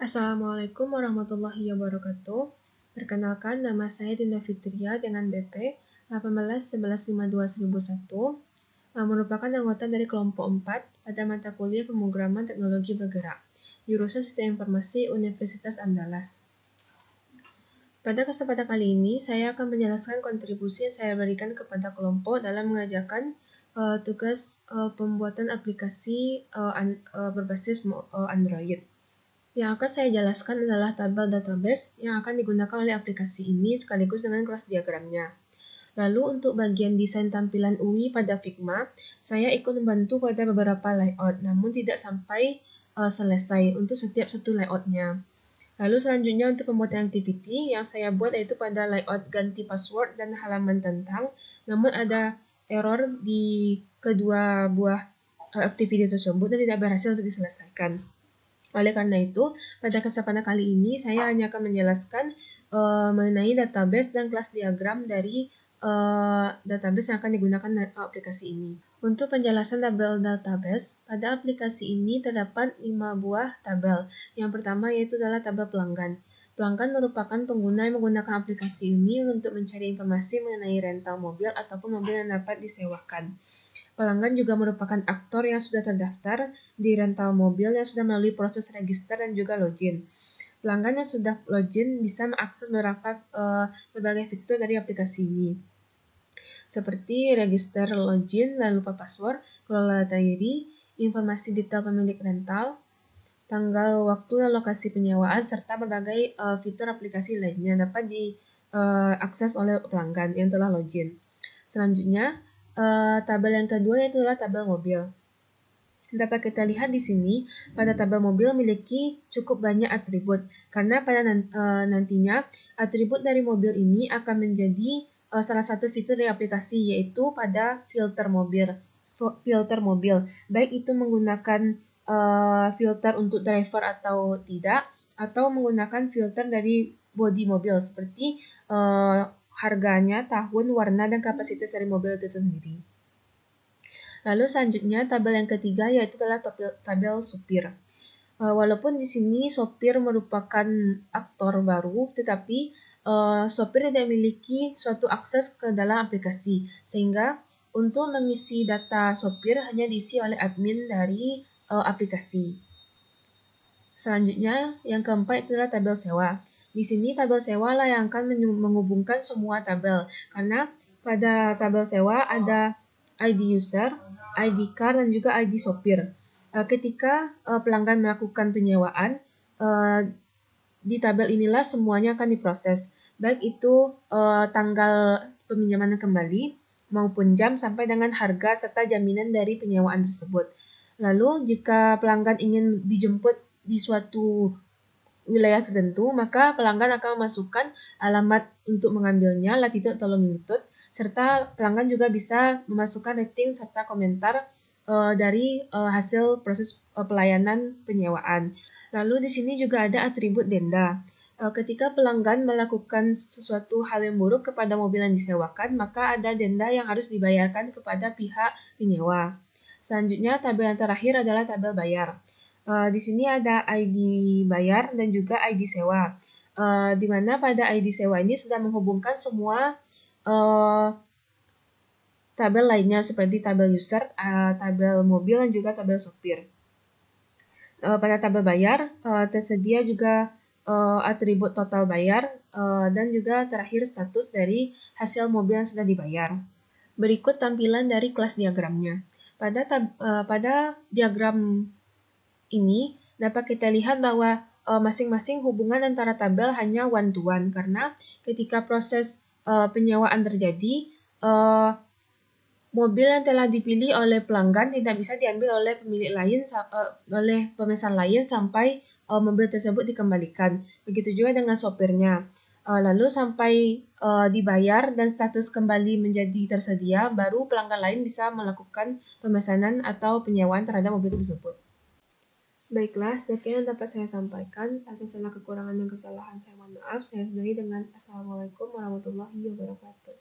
Assalamualaikum warahmatullahi wabarakatuh. Perkenalkan, nama saya Dinda Fitria dengan BP 1811521001, merupakan anggota dari kelompok 4 pada mata kuliah Pemrograman Teknologi Bergerak, jurusan Sistem Informasi Universitas Andalas. Pada kesempatan kali ini, saya akan menjelaskan kontribusi yang saya berikan kepada kelompok dalam mengerjakan tugas pembuatan aplikasi berbasis Android. Yang akan saya jelaskan adalah tabel database yang akan digunakan oleh aplikasi ini sekaligus dengan kelas diagramnya. Lalu untuk bagian desain tampilan UI pada Figma, saya ikut membantu pada beberapa layout, namun tidak sampai selesai untuk setiap satu layoutnya. Lalu selanjutnya untuk pembuatan activity yang saya buat yaitu pada layout ganti password dan halaman tentang, namun ada error di kedua buah activity tersebut dan tidak berhasil untuk diselesaikan. Oleh karena itu, pada kesempatan kali ini saya hanya akan menjelaskan mengenai database dan kelas diagram dari database yang akan digunakan aplikasi ini. Untuk penjelasan tabel database, pada aplikasi ini terdapat 5 buah tabel. Yang pertama yaitu adalah tabel pelanggan. Pelanggan merupakan pengguna yang menggunakan aplikasi ini untuk mencari informasi mengenai rental mobil ataupun mobil yang dapat disewakan. Pelanggan juga merupakan aktor yang sudah terdaftar di rental mobil yang sudah melalui proses register dan juga login. Pelanggan yang sudah login bisa mengakses berbagai fitur dari aplikasi ini, seperti register login, lalu lupa password, kelola data diri, informasi detail pemilik rental, tanggal, waktu, dan lokasi penyewaan, serta berbagai fitur aplikasi lainnya dapat diakses oleh pelanggan yang telah login. Selanjutnya, tabel yang kedua yaitu adalah tabel mobil. Dapat kita lihat di sini, pada tabel mobil memiliki cukup banyak atribut, karena pada nantinya atribut dari mobil ini akan menjadi salah satu fitur dari aplikasi, yaitu pada filter mobil, baik itu menggunakan filter untuk driver atau tidak, atau menggunakan filter dari bodi mobil seperti harganya, tahun, warna, dan kapasitas dari mobil itu sendiri. Lalu selanjutnya tabel yang ketiga yaitu adalah tabel supir. Walaupun di sini sopir merupakan aktor baru, tetapi sopir tidak memiliki suatu akses ke dalam aplikasi, sehingga untuk mengisi data sopir hanya diisi oleh admin dari aplikasi. Selanjutnya, yang keempat itu adalah tabel sewa. Di sini tabel sewa lah yang akan menghubungkan semua tabel, karena pada tabel sewa ada ID user, ID car, dan juga ID sopir. Ketika pelanggan melakukan penyewaan, di tabel inilah semuanya akan diproses, baik itu tanggal peminjaman kembali maupun jam sampai dengan harga serta jaminan dari penyewaan tersebut. Lalu jika pelanggan ingin dijemput di suatu wilayah tertentu, maka pelanggan akan memasukkan alamat untuk mengambilnya, latitude atau longitude, serta pelanggan juga bisa memasukkan rating serta komentar dari hasil proses pelayanan penyewaan. Lalu di sini juga ada atribut denda. Ketika pelanggan melakukan sesuatu hal yang buruk kepada mobil yang disewakan, maka ada denda yang harus dibayarkan kepada pihak penyewa. Selanjutnya, tabel yang terakhir adalah tabel bayar. Di sini ada ID bayar dan juga ID sewa. Di mana pada ID sewa ini sudah menghubungkan semua tabel lainnya seperti tabel user, tabel mobil, dan juga tabel sopir. Pada tabel bayar tersedia juga atribut total bayar dan juga terakhir status dari hasil mobil yang sudah dibayar. Berikut tampilan dari kelas diagramnya. Pada diagram ini dapat kita lihat bahwa masing-masing hubungan antara tabel hanya one to one, karena ketika proses penyewaan terjadi, mobil yang telah dipilih oleh pelanggan tidak bisa diambil oleh pemilik lain, oleh pemesan lain sampai mobil tersebut dikembalikan. Begitu juga dengan sopirnya. Lalu sampai dibayar dan status kembali menjadi tersedia, baru pelanggan lain bisa melakukan pemesanan atau penyewaan terhadap mobil tersebut. Baiklah, sekian yang dapat saya sampaikan. Atas segala kekurangan dan kesalahan saya mohon maaf. Saya akhiri dengan Assalamualaikum warahmatullahi wabarakatuh.